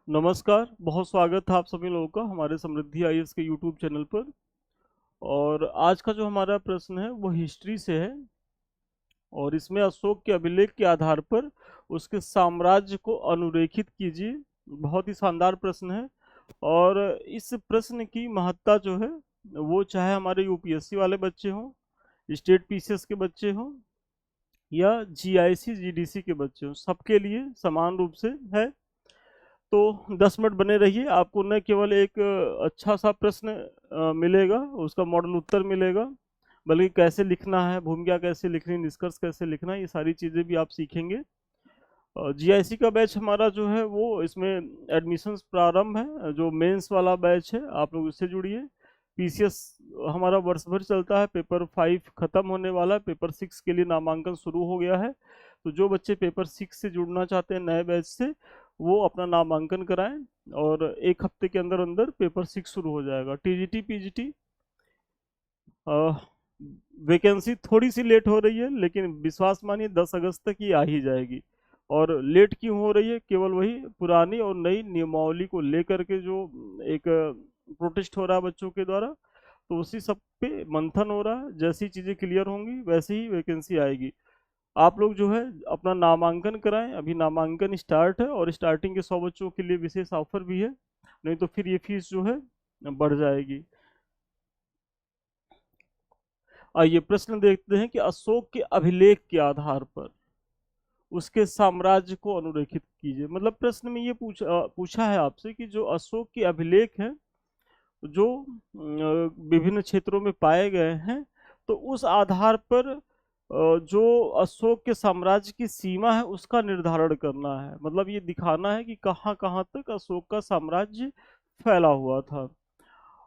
नमस्कार, बहुत स्वागत है आप सभी लोगों का हमारे समृद्धि आईएएस के यूट्यूब चैनल पर। और आज का जो हमारा प्रश्न है वो हिस्ट्री से है और इसमें अशोक के अभिलेख के आधार पर उसके साम्राज्य को अनुरेखित कीजिए। बहुत ही शानदार प्रश्न है और इस प्रश्न की महत्ता जो है वो चाहे हमारे यूपीएससी वाले बच्चे हों, स्टेट पीसीएस के बच्चे हों या जीआईसी जीडीसी के बच्चे हों, सबके लिए समान रूप से है। तो 10 मिनट बने रहिए, आपको न केवल एक अच्छा सा प्रश्न मिलेगा, उसका मॉडल उत्तर मिलेगा, बल्कि कैसे लिखना है, भूमिका कैसे लिखनी, निष्कर्ष कैसे लिखना है, ये सारी चीज़ें भी आप सीखेंगे। जीआईसी का बैच हमारा जो है वो इसमें एडमिशन्स प्रारंभ है, जो मेंस वाला बैच है आप लोग इससे जुड़िए। पीसीएस हमारा वर्ष भर चलता है, पेपर 5 खत्म होने वाला है, पेपर 6 के लिए नामांकन शुरू हो गया है। तो जो बच्चे पेपर 6 से जुड़ना चाहते हैं नए बैच से, वो अपना नामांकन कराएं और एक हफ्ते के अंदर अंदर पेपर 6 शुरू हो जाएगा। टीजीटी पीजीटी वैकेंसी थोड़ी सी लेट हो रही है, लेकिन विश्वास मानिए 10 अगस्त तक ही आ ही जाएगी। और लेट क्यों हो रही है? केवल वही पुरानी और नई नियमावली को लेकर के जो एक प्रोटेस्ट हो रहा है बच्चों के द्वारा, तो उसी सब पे मंथन हो रहा है। जैसी चीज़ें क्लियर होंगी वैसे ही वैकेंसी आएगी। आप लोग जो है अपना नामांकन कराएं, अभी नामांकन स्टार्ट है और स्टार्टिंग के 100 बच्चों के लिए विशेष ऑफर भी है, नहीं तो फिर ये फीस जो है बढ़ जाएगी। आइए प्रश्न देखते हैं कि अशोक के अभिलेख के आधार पर उसके साम्राज्य को अनुरेखित कीजिए। मतलब प्रश्न में ये पूछा है आपसे कि जो अशोक के अभिलेख हैं, जो विभिन्न क्षेत्रों में पाए गए हैं, तो उस आधार पर जो अशोक के साम्राज्य की सीमा है उसका निर्धारण करना है। मतलब ये दिखाना है कि कहाँ कहाँ तक अशोक का साम्राज्य फैला हुआ था।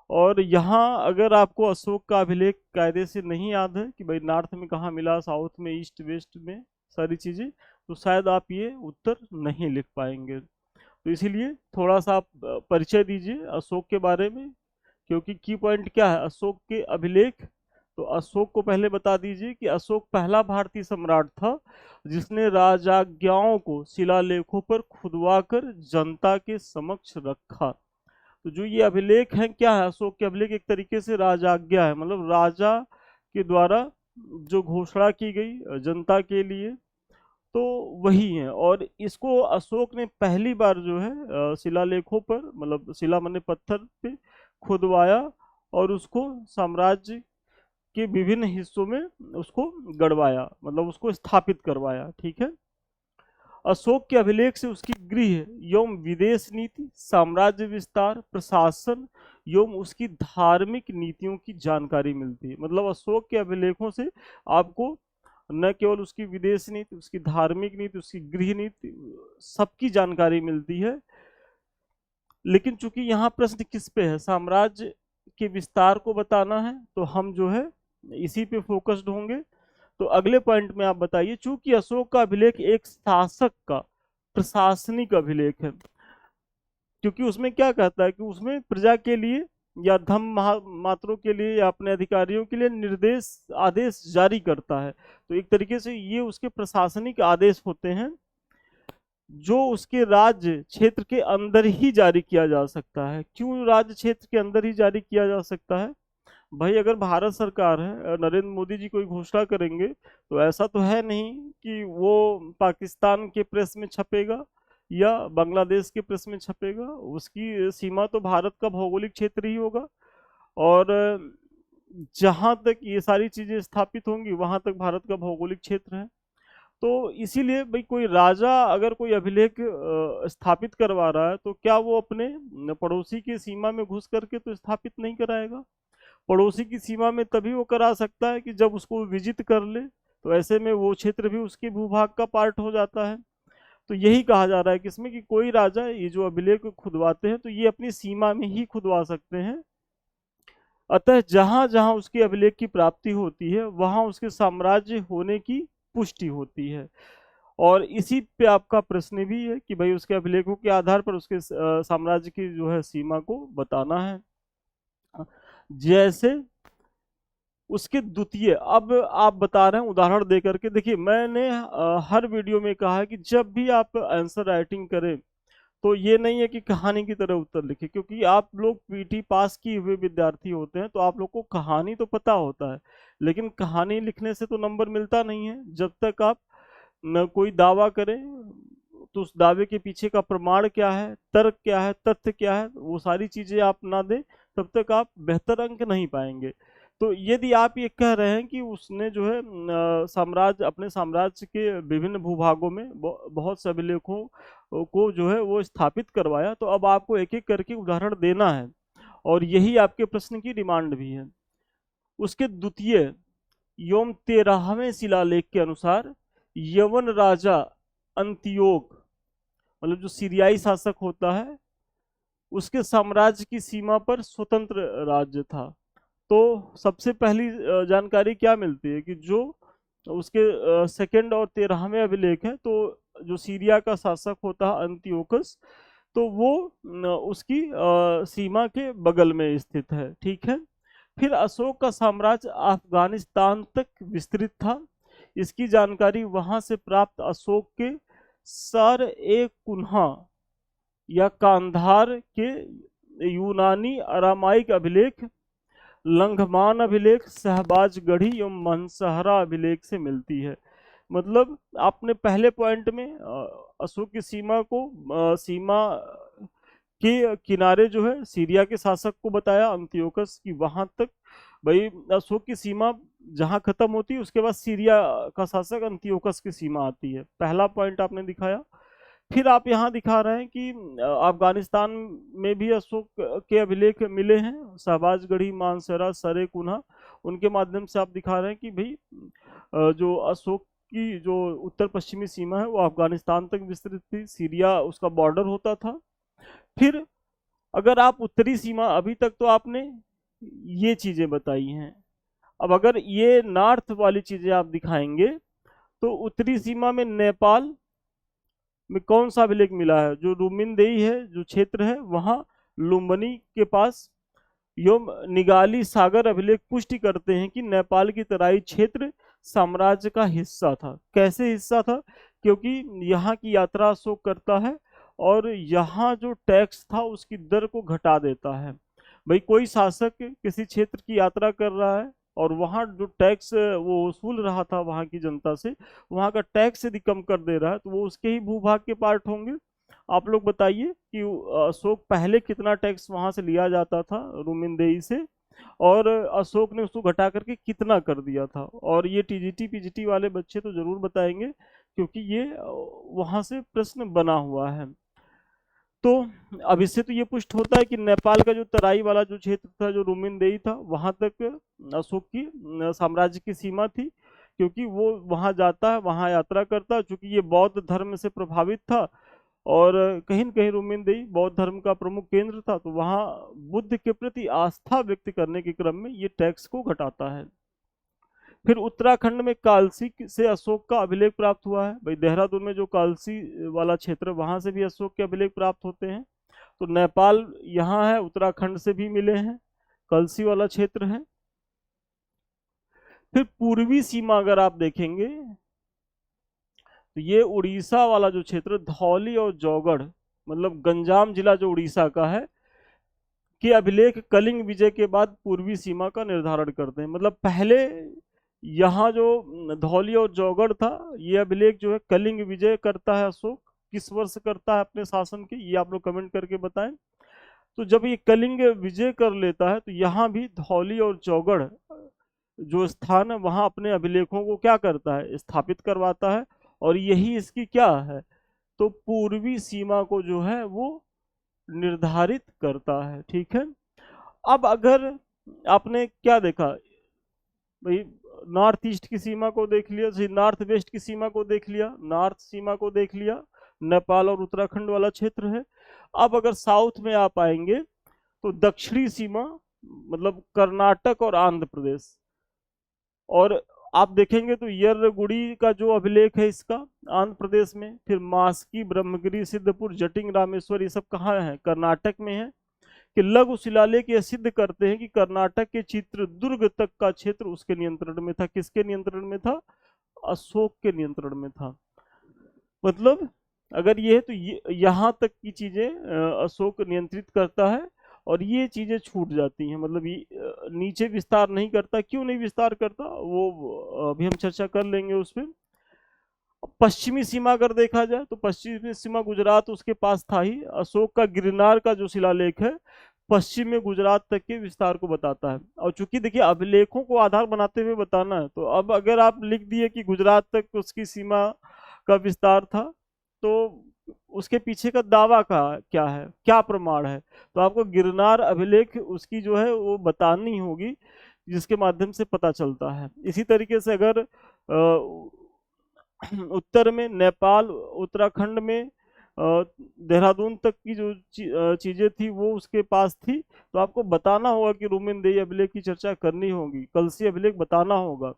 और यहाँ अगर आपको अशोक का अभिलेख कायदे से नहीं याद है कि भाई नॉर्थ में कहाँ मिला, साउथ में, ईस्ट वेस्ट में, सारी चीज़ें, तो शायद आप ये उत्तर नहीं लिख पाएंगे। तो इसीलिए थोड़ा सा आप परिचय दीजिए अशोक के बारे में, क्योंकि की पॉइंट क्या है अशोक के अभिलेख। तो अशोक को पहले बता दीजिए कि अशोक पहला भारतीय सम्राट था जिसने राजाज्ञाओं को शिलालेखों पर खुदवाकर जनता के समक्ष रखा। तो जो ये अभिलेख है क्या है? अशोक के अभिलेख एक तरीके से राजाज्ञा है, मतलब राजा के द्वारा जो घोषणा की गई जनता के लिए, तो वही है। और इसको अशोक ने पहली बार जो है शिलालेखों पर, मतलब शिला माने पत्थर पे खुदवाया और उसको साम्राज्य के विभिन्न हिस्सों में उसको गढ़वाया, मतलब उसको स्थापित करवाया। ठीक है। अशोक के अभिलेख से उसकी गृह एवं विदेश नीति, साम्राज्य विस्तार, प्रशासन एवं उसकी धार्मिक नीतियों की जानकारी मिलती है। मतलब अशोक के अभिलेखों से आपको न केवल उसकी विदेश नीति, उसकी धार्मिक नीति, उसकी गृह नीति, सबकी जानकारी मिलती है। लेकिन चूंकि यहाँ प्रश्न किस पे है, साम्राज्य के विस्तार को बताना है, तो हम जो है इसी पे फोकस्ड होंगे। तो अगले पॉइंट में आप बताइए, चूंकि अशोक का अभिलेख एक शासक का प्रशासनिक अभिलेख है, क्योंकि उसमें क्या कहता है कि उसमें प्रजा के लिए या धर्म मात्रों के लिए या अपने अधिकारियों के लिए निर्देश आदेश जारी करता है। तो एक तरीके से ये उसके प्रशासनिक आदेश होते हैं जो उसके राज्य क्षेत्र के अंदर ही जारी किया जा सकता है। क्यों राज्य क्षेत्र के अंदर ही जारी किया जा सकता है? भाई अगर भारत सरकार है, नरेंद्र मोदी जी कोई घोषणा करेंगे, तो ऐसा तो है नहीं कि वो पाकिस्तान के प्रेस में छपेगा या बांग्लादेश के प्रेस में छपेगा। उसकी सीमा तो भारत का भौगोलिक क्षेत्र ही होगा और जहां तक ये सारी चीजें स्थापित होंगी वहां तक भारत का भौगोलिक क्षेत्र है। तो इसीलिए भाई कोई राजा अगर कोई अभिलेख स्थापित करवा रहा है, तो क्या वो अपने पड़ोसी की सीमा में घुस करके तो स्थापित नहीं कराएगा। पड़ोसी की सीमा में तभी वो करा सकता है कि जब उसको विजित कर ले, तो ऐसे में वो क्षेत्र भी उसके भूभाग का पार्ट हो जाता है। तो यही कहा जा रहा है कि इसमें कि कोई राजा ये जो अभिलेख खुदवाते हैं तो ये अपनी सीमा में ही खुदवा सकते हैं। अतः जहां जहां उसके अभिलेख की प्राप्ति होती है वहां उसके साम्राज्य होने की पुष्टि होती है। और इसी पे आपका प्रश्न भी है कि भाई उसके अभिलेखों के आधार पर उसके साम्राज्य की जो है सीमा को बताना है। जैसे उसके द्वितीय, अब आप बता रहे हैं उदाहरण दे करके। देखिए मैंने हर वीडियो में कहा है कि जब भी आप आंसर राइटिंग करें तो ये नहीं है कि कहानी की तरह उत्तर लिखे, क्योंकि आप लोग पीटी पास किए हुए विद्यार्थी होते हैं तो आप लोग को कहानी तो पता होता है, लेकिन कहानी लिखने से तो नंबर मिलता नहीं है। जब तक आप न कोई दावा करें तो उस दावे के पीछे का प्रमाण क्या है, तर्क क्या है, तथ्य क्या है, वो सारी चीजें आप ना दें, तब तक आप बेहतर अंक नहीं पाएंगे। तो यदि आप ये कह रहे हैं कि उसने जो है साम्राज्य, अपने साम्राज्य के विभिन्न भूभागों में बहुत से अभिलेखों को जो है वो स्थापित करवाया, तो अब आपको एक एक करके उदाहरण देना है, और यही आपके प्रश्न की डिमांड भी है। उसके द्वितीय एवं 13वें शिलालेख के अनुसार यवन राजा अंतियोक, मतलब जो सीरियाई शासक होता है, उसके साम्राज्य की सीमा पर स्वतंत्र राज्य था। तो सबसे पहली जानकारी क्या मिलती है कि जो उसके सेकंड और 13वें अभिलेख है, तो जो सीरिया का शासक होता है अंतियोकस, तो वो उसकी सीमा के बगल में स्थित है। ठीक है। फिर अशोक का साम्राज्य अफगानिस्तान तक विस्तृत था। इसकी जानकारी वहां से प्राप्त अशोक के सर ए कुन्हा या कांधार के यूनानी अरामाइक अभिलेख, लंघमान अभिलेख, शहबाजगढ़ी एवं मनसहरा अभिलेख से मिलती है। मतलब आपने पहले पॉइंट में अशोक की सीमा को सीमा के किनारे जो है सीरिया के शासक को बताया अंतियोकस की, वहां तक भाई अशोक की सीमा जहां खत्म होती है उसके बाद सीरिया का शासक अंतियोकस की सीमा आती है। पहला पॉइंट आपने दिखाया। फिर आप यहाँ दिखा रहे हैं कि अफगानिस्तान में भी अशोक के अभिलेख मिले हैं, शहबाजगढ़ी, मानसरा, सरे कुन्हा, उनके माध्यम से आप दिखा रहे हैं कि भाई जो अशोक की जो उत्तर पश्चिमी सीमा है वो अफगानिस्तान तक विस्तृत थी, सीरिया उसका बॉर्डर होता था। फिर अगर आप उत्तरी सीमा, अभी तक तो आपने ये चीजें बताई हैं, अब अगर ये नॉर्थ वाली चीजें आप दिखाएंगे तो उत्तरी सीमा में नेपाल में कौन सा अभिलेख मिला है, जो रुमिनदेई है जो क्षेत्र है वहां लुम्बिनी के पास योम निगाली सागर अभिलेख पुष्टि करते हैं कि नेपाल की तराई क्षेत्र साम्राज्य का हिस्सा था। कैसे हिस्सा था? क्योंकि यहाँ की यात्रा अशोक करता है और यहाँ जो टैक्स था उसकी दर को घटा देता है। भाई कोई शासक किसी क्षेत्र की यात्रा कर रहा है और वहाँ जो टैक्स वो वसूल रहा था वहाँ की जनता से, वहाँ का टैक्स यदि कम कर दे रहा है तो वो उसके ही भूभाग के पार्ट होंगे। आप लोग बताइए कि अशोक पहले कितना टैक्स वहां से लिया जाता था रुमिनदेई से, और अशोक ने उसको घटा करके कितना कर दिया था। और ये टीजीटी पीजीटी वाले बच्चे तो जरूर बताएंगे, क्योंकि ये वहां से प्रश्न बना हुआ है। तो अब इससे तो ये पुष्ट होता है कि नेपाल का जो तराई वाला जो क्षेत्र था, जो रुमिनदेई था, वहां तक अशोक की साम्राज्य की सीमा थी, क्योंकि वो वहां जाता है, वहां यात्रा करता है। चूंकि ये बौद्ध धर्म से प्रभावित था और कहीं न कहीं रुमिनदेई बौद्ध धर्म का प्रमुख केंद्र था, तो वहां बुद्ध के प्रति आस्था व्यक्त करने के क्रम में ये टैक्स को घटाता है। फिर उत्तराखंड में कालसी से अशोक का अभिलेख प्राप्त हुआ है। भाई देहरादून में जो कालसी वाला क्षेत्र, वहां से भी अशोक के अभिलेख प्राप्त होते हैं। तो नेपाल यहाँ है, उत्तराखंड से भी मिले हैं, कलसी वाला क्षेत्र है। फिर पूर्वी सीमा अगर आप देखेंगे तो ये उड़ीसा वाला जो क्षेत्र, धौली और जौगढ़, मतलब गंजाम जिला जो उड़ीसा का है, के अभिलेख कलिंग विजय के बाद पूर्वी सीमा का निर्धारण करते हैं। मतलब पहले यहाँ जो धौली और जौगढ़ था, ये अभिलेख जो है कलिंग विजय करता है अशोक। किस वर्ष करता है अपने शासन के, ये आप लोग कमेंट करके बताएं। तो जब ये कलिंग विजय कर लेता है तो यहाँ भी धौली और जौगढ़ जो स्थान है वहां अपने अभिलेखों को क्या करता है, स्थापित करवाता है। और यही इसकी क्या है, तो पूर्वी सीमा को जो है वो निर्धारित करता है। ठीक है। अब अगर आपने क्या देखा भाई, नॉर्थ ईस्ट की सीमा को देख लिया, नॉर्थ वेस्ट की सीमा को देख लिया, नॉर्थ सीमा को देख लिया, नेपाल और उत्तराखंड वाला क्षेत्र है। अब अगर साउथ में आप आएंगे तो दक्षिणी सीमा, मतलब कर्नाटक और आंध्र प्रदेश, और आप देखेंगे तो यर्रगुड़ी का जो अभिलेख है इसका आंध्र प्रदेश में। फिर मास्की, ब्रह्मगिरी, सिद्धपुर, जटिंग, रामेश्वर, ये सब कहाँ है, कर्नाटक में है। कि लघु शिलालेख ये सिद्ध करते हैं कि कर्नाटक के चित्रदुर्ग तक का क्षेत्र उसके नियंत्रण में था। किसके नियंत्रण में था? अशोक के नियंत्रण में था। मतलब अगर ये है तो ये यहाँ तक की चीजें अशोक नियंत्रित करता है और ये चीजें छूट जाती हैं, मतलब ये नीचे विस्तार नहीं करता। क्यों नहीं विस्तार करता वो अभी हम चर्चा कर लेंगे उस पर। पश्चिमी सीमा अगर देखा जाए तो पश्चिमी सीमा गुजरात उसके पास था ही। अशोक का गिरनार का जो शिलालेख है पश्चिम में गुजरात तक के विस्तार को बताता है। और चूंकि देखिए अभिलेखों को आधार बनाते हुए बताना है, तो अब अगर आप लिख दिए कि गुजरात तक उसकी सीमा का विस्तार था, तो उसके पीछे का दावा का क्या है, क्या प्रमाण है, तो आपको गिरनार अभिलेख उसकी जो है वो बतानी होगी, जिसके माध्यम से पता चलता है। इसी तरीके से अगर उत्तर में नेपाल, उत्तराखंड में देहरादून तक की जो चीजें थी वो उसके पास थी, तो आपको बताना होगा कि रोमिनदेही अभिलेख की चर्चा करनी होगी, कलसी अभिलेख बताना होगा।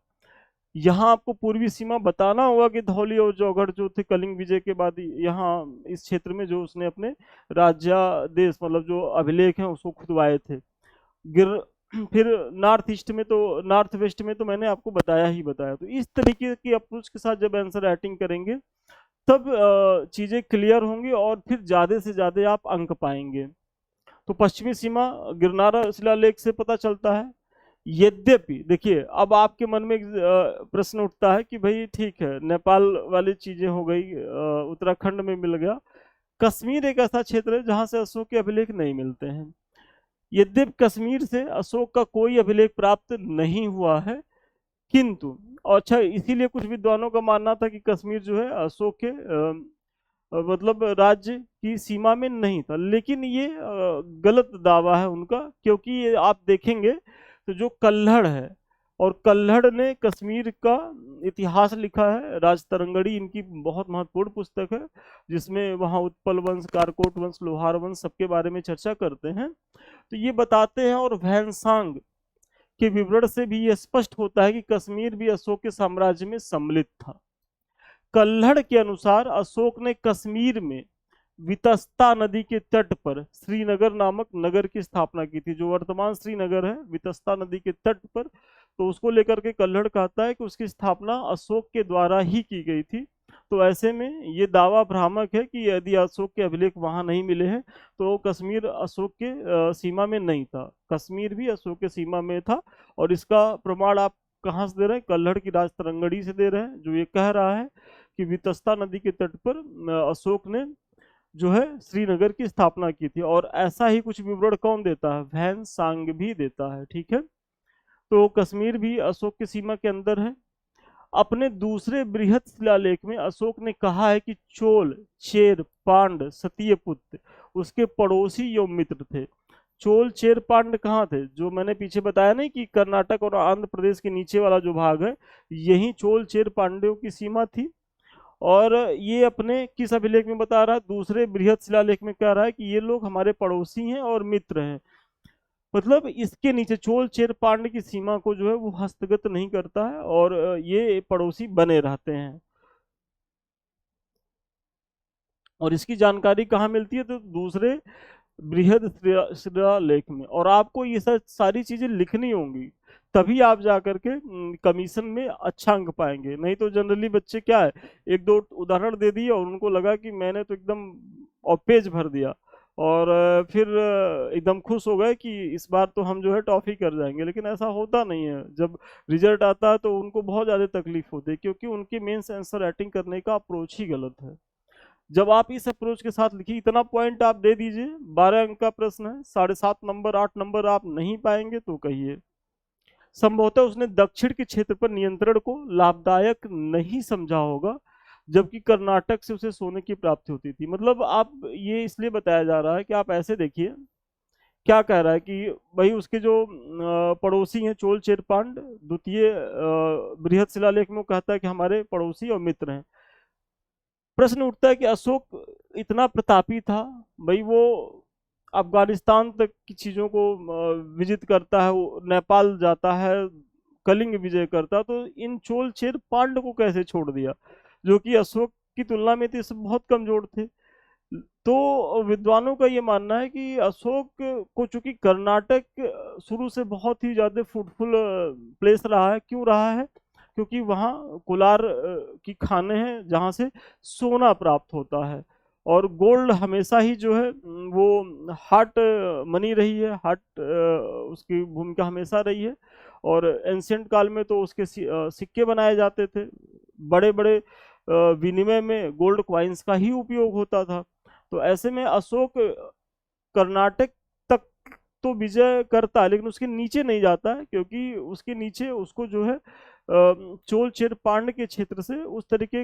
यहाँ आपको पूर्वी सीमा बताना होगा कि धौली और जौगढ़ जो थे कलिंग विजय के बाद यहाँ इस क्षेत्र में जो उसने अपने राज्यादेश मतलब जो अभिलेख हैं उसको खुदवाए थे। गिर फिर नॉर्थ ईस्ट में तो नॉर्थ वेस्ट में तो मैंने आपको बताया ही बताया। तो इस तरीके की अप्रोच के साथ जब आंसर राइटिंग करेंगे तब चीजें क्लियर होंगी और फिर ज्यादा से ज्यादा आप अंक पाएंगे। तो पश्चिमी सीमा गिरनार शिलालेख से पता चलता है। यद्यपि देखिए अब आपके मन में एक प्रश्न उठता है कि भाई ठीक है नेपाल वाली चीजें हो गई, उत्तराखंड में मिल गया, कश्मीर एक ऐसा क्षेत्र है जहां से अशोक के अभिलेख नहीं मिलते हैं। यद्यपि कश्मीर से अशोक का कोई अभिलेख प्राप्त नहीं हुआ है, किंतु अच्छा इसीलिए कुछ विद्वानों का मानना था कि कश्मीर जो है अशोक के मतलब राज्य की सीमा में नहीं था। लेकिन ये गलत दावा है उनका, क्योंकि ये आप देखेंगे तो जो कल्हड़ है, और कल्हड़ ने कश्मीर का इतिहास लिखा है, राजतरंगड़ी इनकी बहुत महत्वपूर्ण पुस्तक है, जिसमें वहाँ उत्पल वंश, कारकोट वंश, लोहार वंश सबके बारे में चर्चा करते हैं। तो ये बताते हैं, और भैंसांग के विवरण से भी ये स्पष्ट होता है कि कश्मीर भी अशोक के साम्राज्य में सम्मिलित था। कल्हड़ के अनुसार अशोक ने कश्मीर में वितस्ता नदी के तट पर श्रीनगर नामक नगर की स्थापना की थी। जो वर्तमान श्रीनगर है वितस्ता नदी के तट पर, तो उसको लेकर के कल्हड़ कहता है कि उसकी स्थापना अशोक के द्वारा ही की गई थी। तो ऐसे में ये दावा भ्रामक है कि यदि अशोक के अभिलेख वहां नहीं मिले हैं तो कश्मीर अशोक के सीमा में नहीं था। कश्मीर भी अशोक के सीमा में था, और इसका प्रमाण आप कहाँ से दे रहे हैं? कल्हड़ की राजतरंगड़ी से दे रहे हैं, जो ये कह रहा है कि वितस्ता नदी के तट पर अशोक ने जो है श्रीनगर की स्थापना की थी। और ऐसा ही कुछ विवरण कौन देता है? भैंसांग भी देता है। ठीक है, तो कश्मीर भी अशोक की सीमा के अंदर है। अपने दूसरे बृहद शिलालेख में अशोक ने कहा है कि चोल, चेर, पांड, सत्यपुत्र उसके पड़ोसी एवं मित्र थे। चोल, चेर, पांड कहाँ थे? जो मैंने पीछे बताया नहीं कि कर्नाटक और आंध्र प्रदेश के नीचे वाला जो भाग है, यही चोल, चेर, पांड्यों की सीमा थी। और ये अपने किस अभिलेख में बता रहा है? दूसरे बृहद शिलालेख में कह रहा है कि ये लोग हमारे पड़ोसी हैं और मित्र हैं। मतलब इसके नीचे चोल, चेर, पांड्य की सीमा को जो है वो हस्तगत नहीं करता है, और ये पड़ोसी बने रहते हैं। और इसकी जानकारी कहाँ मिलती है? तो दूसरे बृहद शिलालेख में। और आपको ये सब सारी चीजें लिखनी होंगी, तभी आप जा करके कमीशन में अच्छा अंक पाएंगे। नहीं तो जनरली बच्चे क्या है, एक दो उदाहरण दे दिए और उनको लगा कि मैंने तो एकदम और पेज भर दिया, और फिर एकदम खुश हो गए कि इस बार तो हम जो है टॉफी कर जाएंगे। लेकिन ऐसा होता नहीं है। जब रिजल्ट आता है तो उनको बहुत ज़्यादा तकलीफ होती है, क्योंकि उनके मेंस आंसर राइटिंग करने का अप्रोच ही गलत है। जब आप इस अप्रोच के साथ लिखिए, इतना पॉइंट आप दे दीजिए, 12 अंक का प्रश्न है, 7.5 नंबर 8 नंबर आप नहीं पाएंगे तो कहिए। संभवतः उसने दक्षिण के क्षेत्र पर नियंत्रण को लाभदायक नहीं समझा होगा, जबकि कर्नाटक से उसे सोने की प्राप्ति होती थी। मतलब आप ये इसलिए बताया जा रहा है कि आप ऐसे देखिए क्या कह रहा है कि भाई उसके जो पड़ोसी हैं चोल, चेर, पांड, द्वितीय बृहद शिलालेख में वो कहता है कि हमारे पड़ोसी और मित्र हैं। प्रश्न उठता है कि अशोक इतना प्रतापी था, भाई वो अफगानिस्तान तक की चीजों को विजिट करता है, वो नेपाल जाता है, कलिंग विजय करता, तो इन चोल, चेर, पांड को कैसे छोड़ दिया, जो कि अशोक की तुलना में तो सब बहुत कमजोर थे। तो विद्वानों का ये मानना है कि अशोक को चूंकि कर्नाटक शुरू से बहुत ही ज्यादा फ्रूटफुल प्लेस रहा है। क्यों रहा है? क्योंकि वहाँ कोलार की खाने हैं जहाँ से सोना प्राप्त होता है। और गोल्ड हमेशा ही जो है वो हार्ट मनी रही है, हार्ट उसकी भूमिका हमेशा रही है। और एंशियंट काल में तो उसके सिक्के बनाए जाते थे, बड़े बड़े विनिमय में गोल्ड क्वाइंस का ही उपयोग होता था। तो ऐसे में अशोक कर्नाटक तक तो विजय करता है, लेकिन उसके नीचे नहीं जाता है, क्योंकि उसके नीचे उसको जो है चोल चेर पांड्य के क्षेत्र से उस तरीके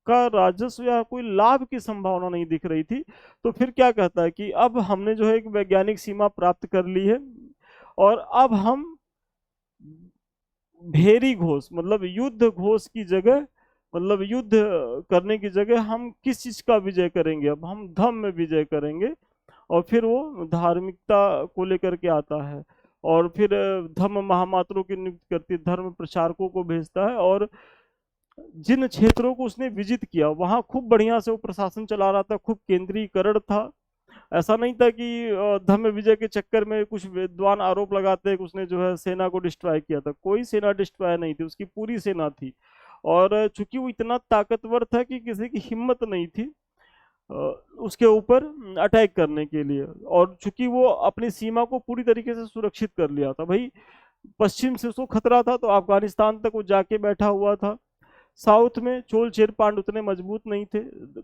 का राजस्व या कोई लाभ की संभावना नहीं दिख रही थी। तो फिर क्या कहता है कि अब हमने जो है एक वैज्ञानिक सीमा प्राप्त कर ली है, और अब हम भेरी घोष मतलब युद्ध घोष की जगह, मतलब युद्ध करने की जगह हम किस चीज का विजय करेंगे, अब हम धम्म में विजय करेंगे। और फिर वो धार्मिकता को लेकर के आता है, और फिर धर्म महामात्रों की नियुक्ति करती है, धर्म प्रचारकों को भेजता है, और जिन क्षेत्रों को उसने विजित किया वहां खूब बढ़िया से वो प्रशासन चला रहा था, खूब केंद्रीकरण था। ऐसा नहीं था कि धम्म विजय के चक्कर में कुछ विद्वान आरोप लगाते हैं कि उसने जो है सेना को डिस्ट्रॉय किया था। कोई सेना डिस्ट्रॉय नहीं थी, उसकी पूरी सेना थी। और चूंकि वो इतना ताकतवर था कि किसी की हिम्मत नहीं थी उसके ऊपर अटैक करने के लिए। और चूंकि वो अपनी सीमा को पूरी तरीके से सुरक्षित कर लिया था, भाई पश्चिम से उसको खतरा था तो अफगानिस्तान तक वो जाके बैठा हुआ था। साउथ में चोल चेर पांड्य उतने मजबूत नहीं थे,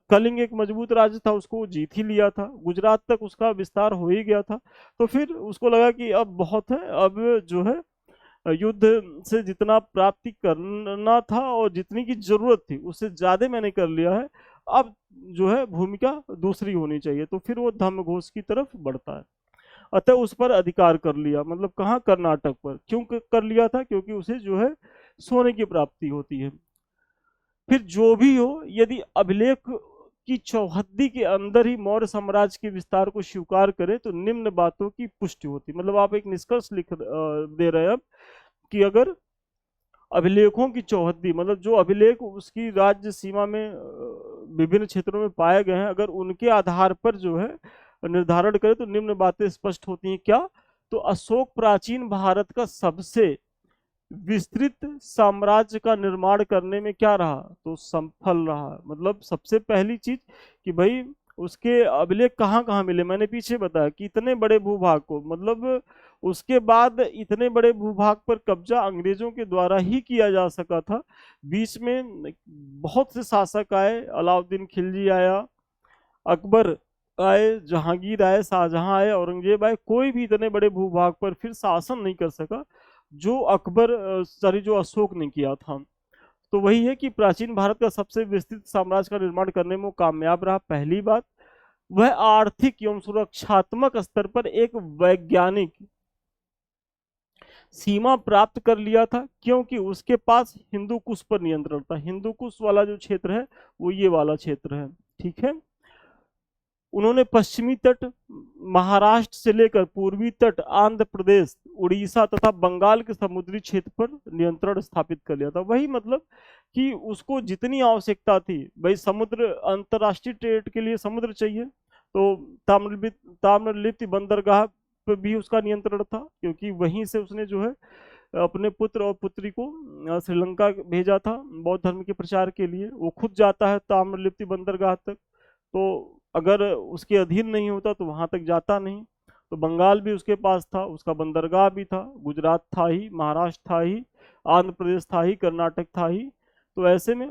कलिंग एक मजबूत राज्य था, उसको वो जीत ही लिया था, गुजरात तक उसका विस्तार हो ही गया था। तो फिर उसको लगा कि अब बहुत है, अब जो है युद्ध से जितना प्राप्ति करना था और जितनी की जरूरत थी उससे ज्यादा मैंने कर लिया है, अब जो है भूमिका दूसरी होनी चाहिए। तो फिर वो धम्मघोष की तरफ बढ़ता है। अतः उस पर अधिकार कर लिया, मतलब कहाँ, कर्नाटक पर। क्यों कर लिया था? क्योंकि उसे जो है सोने की प्राप्ति होती है। फिर जो भी हो, यदि अभिलेख की चौहद्दी के अंदर ही मौर्य साम्राज्य के विस्तार को स्वीकार करे तो निम्न बातों की पुष्टि होती। मतलब आप एक निष्कर्ष लिख दे रहे हैं अब कि अगर अभिलेखों की चौहद्दी, मतलब जो अभिलेख उसकी राज्य सीमा में विभिन्न क्षेत्रों में पाए गए हैं, अगर उनके आधार पर जो है निर्धारण करे तो निम्न बातें स्पष्ट होती हैं। क्या? तो अशोक प्राचीन भारत का सबसे विस्तृत साम्राज्य का निर्माण करने में क्या रहा? तो सफल रहा। मतलब सबसे पहली चीज कि भाई उसके अभिलेख कहाँ कहाँ मिले, मैंने पीछे बताया कि इतने बड़े भूभाग को, मतलब उसके बाद इतने बड़े भूभाग पर कब्जा अंग्रेजों के द्वारा ही किया जा सका था। बीच में बहुत से शासक आए, अलाउद्दीन खिलजी आया, अकबर आए, जहांगीर आए, शाहजहां आए, औरंगजेब आए, कोई भी इतने बड़े भूभाग पर फिर शासन नहीं कर सका जो अकबर सॉरी जो अशोक ने किया था। तो वही है कि प्राचीन भारत का सबसे विस्तृत साम्राज्य का निर्माण करने में वो कामयाब रहा। पहली बात, वह आर्थिक एवं सुरक्षात्मक स्तर पर एक वैज्ञानिक सीमा प्राप्त कर लिया था, क्योंकि उसके पास हिंदू कुश पर नियंत्रण था। हिंदू कुश वाला जो क्षेत्र है वो ये वाला क्षेत्र है, ठीक है। उन्होंने पश्चिमी तट, महाराष्ट्र से लेकर पूर्वी तट, आंध्र प्रदेश, उड़ीसा तथा बंगाल के समुद्री क्षेत्र पर नियंत्रण स्थापित कर लिया था। वही मतलब कि उसको जितनी आवश्यकता थी, भाई समुद्र, अंतर्राष्ट्रीय ट्रेड के लिए समुद्र चाहिए, तो ताम्रलिप्ति बंदरगाह पर भी उसका नियंत्रण था, क्योंकि वहीं से उसने जो है अपने पुत्र और पुत्री को श्रीलंका भेजा था बौद्ध धर्म के प्रचार के लिए। वो खुद जाता है ताम्रलिप्ति बंदरगाह तक, तो अगर उसके अधीन नहीं होता तो वहां तक जाता नहीं। तो बंगाल भी उसके पास था, उसका बंदरगाह भी था, गुजरात था ही, महाराष्ट्र था ही, आंध्र प्रदेश था ही, कर्नाटक था ही। तो ऐसे में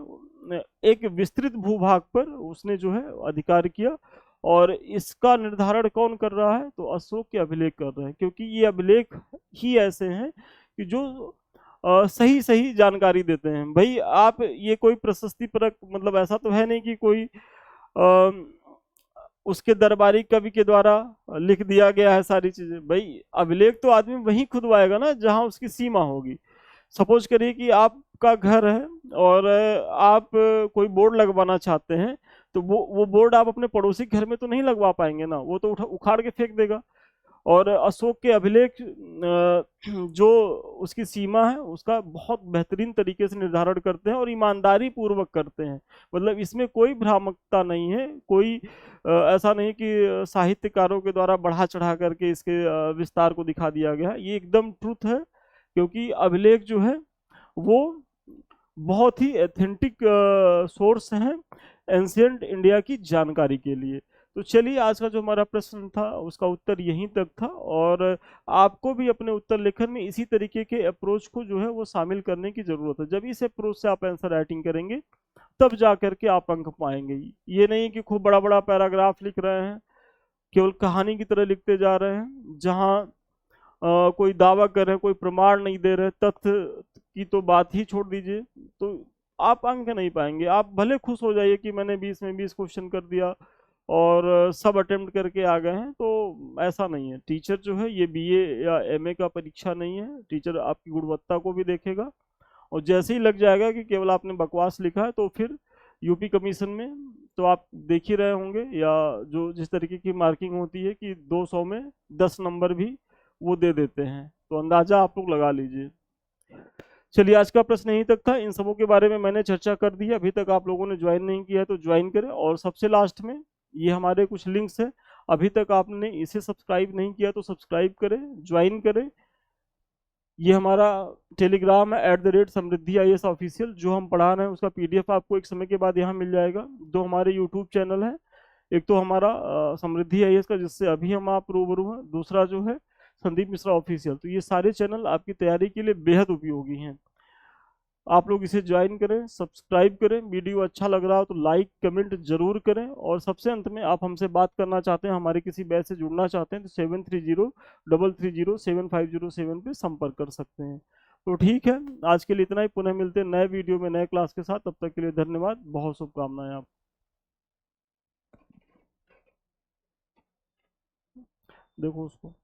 एक विस्तृत भूभाग पर उसने जो है अधिकार किया। और इसका निर्धारण कौन कर रहा है? तो अशोक के अभिलेख कर रहे हैं, क्योंकि ये अभिलेख ही ऐसे हैं कि जो सही सही जानकारी देते हैं। भाई आप ये कोई प्रशस्ति परक, मतलब ऐसा तो है नहीं कि कोई उसके दरबारी कवि के द्वारा लिख दिया गया है सारी चीजें। भाई अभिलेख तो आदमी वहीं खुदवाएगा ना जहां उसकी सीमा होगी। सपोज करिए कि आपका घर है और आप कोई बोर्ड लगवाना चाहते हैं, तो वो बोर्ड आप अपने पड़ोसी घर में तो नहीं लगवा पाएंगे ना, वो तो उखाड़ के फेंक देगा। और अशोक के अभिलेख जो उसकी सीमा है उसका बहुत बेहतरीन तरीके से निर्धारण करते हैं और ईमानदारी पूर्वक करते हैं। मतलब इसमें कोई भ्रामकता नहीं है, कोई ऐसा नहीं कि साहित्यकारों के द्वारा बढ़ा चढ़ा करके इसके विस्तार को दिखा दिया गया है। ये एकदम ट्रुथ है, क्योंकि अभिलेख जो है वो बहुत ही एथेंटिक सोर्स हैं एंशियंट इंडिया की जानकारी के लिए। तो चलिए, आज का जो हमारा प्रश्न था उसका उत्तर यहीं तक था, और आपको भी अपने उत्तर लेखन में इसी तरीके के अप्रोच को जो है वो शामिल करने की जरूरत है। जब इस अप्रोच से आप आंसर राइटिंग करेंगे तब जा करके आप अंक पाएंगे। ये नहीं कि खूब बड़ा बड़ा पैराग्राफ लिख रहे हैं, केवल कहानी की तरह लिखते जा रहे हैं, जहां कोई दावा कर रहे हैं, कोई प्रमाण नहीं दे रहे, तथ्य की तो बात ही छोड़ दीजिए, तो आप अंक नहीं पाएंगे। आप भले खुश हो जाइए कि मैंने 20 में 20 क्वेश्चन कर दिया और सब अटेम्प्ट करके आ गए हैं, तो ऐसा नहीं है। टीचर जो है ये बीए या एमए का परीक्षा नहीं है, टीचर आपकी गुणवत्ता को भी देखेगा, और जैसे ही लग जाएगा कि केवल आपने बकवास लिखा है, तो फिर यूपी कमीशन में तो आप देख ही रहे होंगे, या जो जिस तरीके की मार्किंग होती है कि 200 में 10 नंबर भी वो दे देते हैं, तो अंदाजा आप लोग लगा लीजिए। चलिए, आज का प्रश्न यहीं तक था। इन सबों के बारे में मैंने चर्चा कर दी है। अभी तक आप लोगों ने ज्वाइन नहीं किया है तो ज्वाइन करें, और सबसे लास्ट में ये हमारे कुछ लिंक्स हैं, अभी तक आपने इसे सब्सक्राइब नहीं किया तो सब्सक्राइब करें, ज्वाइन करें। ये हमारा टेलीग्राम है @समृद्धि IAS ऑफिशियल, जो हम पढ़ा रहे हैं उसका PDF आपको एक समय के बाद यहाँ मिल जाएगा। दो हमारे यूट्यूब चैनल है, एक तो हमारा समृद्धि IAS का, जिससे अभी हम आप रूबरू हैं, दूसरा जो है संदीप मिश्रा ऑफिशियल। तो ये सारे चैनल आपकी तैयारी के लिए बेहद उपयोगी हैं। आप लोग इसे ज्वाइन करें, सब्सक्राइब करें। वीडियो अच्छा लग रहा हो तो लाइक कमेंट जरूर करें, और सबसे अंत में आप हमसे बात करना चाहते हैं, हमारे किसी बैच से जुड़ना चाहते हैं, तो 7303307507 पे संपर्क कर सकते हैं। तो ठीक है, आज के लिए इतना ही। पुनः मिलते हैं नए वीडियो में नए क्लास के साथ। तब तक के लिए धन्यवाद, बहुत शुभकामनाएं। आप देखो उसको।